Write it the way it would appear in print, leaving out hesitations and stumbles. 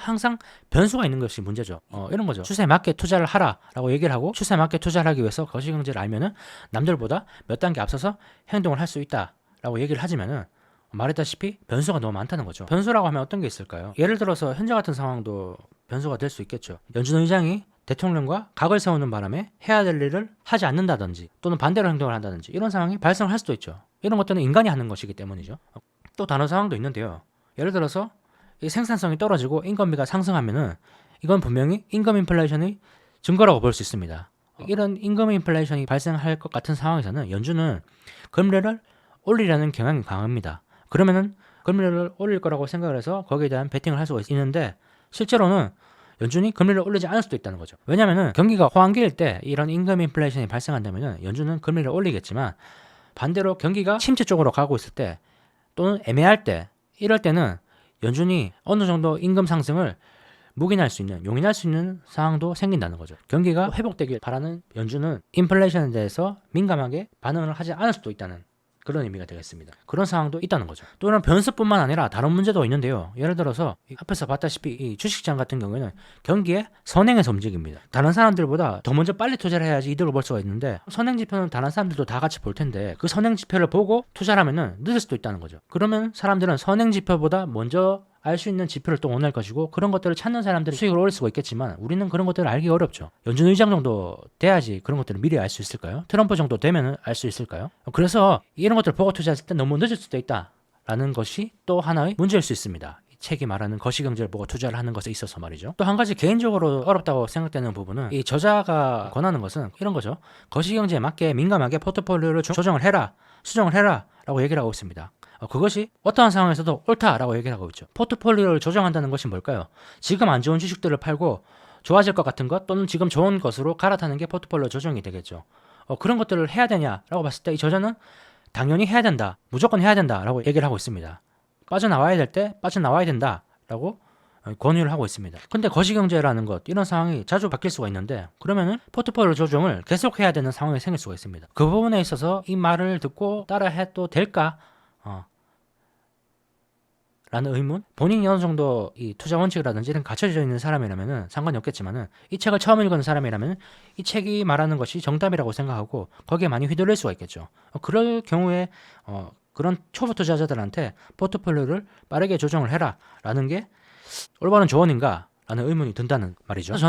항상 변수가 있는 것이 문제죠. 이런 거죠. 추세에 맞게 투자를 하라라고 얘기를 하고 추세에 맞게 투자를 하기 위해서 거시경제를 알면은 남들보다 몇 단계 앞서서 행동을 할 수 있다라고 얘기를 하지만은 말했다시피 변수가 너무 많다는 거죠. 변수라고 하면 어떤 게 있을까요? 예를 들어서 현재 같은 상황도 변수가 될 수 있겠죠. 연준 의장이 대통령과 각을 세우는 바람에 해야 될 일을 하지 않는다든지 또는 반대로 행동을 한다든지 이런 상황이 발생할 수도 있죠. 이런 것들은 인간이 하는 것이기 때문이죠. 또 다른 상황도 있는데요. 예를 들어서 이 생산성이 떨어지고 인건비가 상승하면은 이건 분명히 임금 인플레이션의 증거라고 볼 수 있습니다. 이런 임금 인플레이션이 발생할 것 같은 상황에서는 연준은 금리를 올리려는 경향이 강합니다. 그러면은 금리를 올릴 거라고 생각을 해서 거기에 대한 베팅을 할 수가 있는데 실제로는 연준이 금리를 올리지 않을 수도 있다는 거죠. 왜냐하면 경기가 호황기일 때 이런 임금 인플레이션이 발생한다면 연준은 금리를 올리겠지만 반대로 경기가 침체 쪽으로 가고 있을 때 또는 애매할 때 이럴 때는 연준이 어느 정도 임금 상승을 묵인할 수 있는, 용인할 수 있는 상황도 생긴다는 거죠. 경기가 회복되길 바라는 연준은 인플레이션에 대해서 민감하게 반응을 하지 않을 수도 있다는 그런 의미가 되겠습니다. 그런 상황도 있다는 거죠. 또는 변수뿐만 아니라 다른 문제도 있는데요. 예를 들어서 앞에서 봤다시피 이 주식시장 같은 경우에는 경기에 선행해서 움직입니다. 다른 사람들보다 더 먼저 빨리 투자를 해야지 이득을 볼 수가 있는데 선행 지표는 다른 사람들도 다 같이 볼 텐데 그 선행 지표를 보고 투자를 하면은 늦을 수도 있다는 거죠. 그러면 사람들은 선행 지표보다 먼저 알 수 있는 지표를 또 원할 것이고 그런 것들을 찾는 사람들이 수익을 올릴 수가 있겠지만 우리는 그런 것들을 알기 어렵죠. 연준 의장 정도 돼야지 그런 것들을 미리 알 수 있을까요? 트럼프 정도 되면 알 수 있을까요? 그래서 이런 것들을 보고 투자했을 때 너무 늦을 수도 있다라는 것이 또 하나의 문제일 수 있습니다. 이 책이 말하는 거시경제를 보고 투자를 하는 것에 있어서 말이죠. 또 한 가지 개인적으로 어렵다고 생각되는 부분은 이 저자가 권하는 것은 이런 거죠. 거시경제에 맞게 민감하게 포트폴리오를 조정을 해라, 수정을 해라 라고 얘기를 하고 있습니다. 그것이 어떠한 상황에서도 옳다라고 얘기를 하고 있죠. 포트폴리오를 조정한다는 것이 뭘까요? 지금 안 좋은 주식들을 팔고 좋아질 것 같은 것 또는 지금 좋은 것으로 갈아타는 게 포트폴리오 조정이 되겠죠. 그런 것들을 해야 되냐라고 봤을 때 이 저자는 당연히 해야 된다, 무조건 해야 된다라고 얘기를 하고 있습니다. 빠져나와야 될 때 빠져나와야 된다라고 권유를 하고 있습니다. 근데 거시경제라는 것 이런 상황이 자주 바뀔 수가 있는데 그러면은 포트폴리오 조정을 계속해야 되는 상황이 생길 수가 있습니다. 그 부분에 있어서 이 말을 듣고 따라해도 될까? 라는 의문? 본인이 어느 정도 이 투자 원칙이라든지 이런 갖춰져 있는 사람이라면은 상관이 없겠지만은 이 책을 처음 읽은 사람이라면 이 책이 말하는 것이 정답이라고 생각하고 거기에 많이 휘둘릴 수가 있겠죠. 그럴 경우에 그런 초보 투자자들한테 포트폴리오를 빠르게 조정을 해라 라는 게 올바른 조언인가 라는 의문이 든다는 말이죠.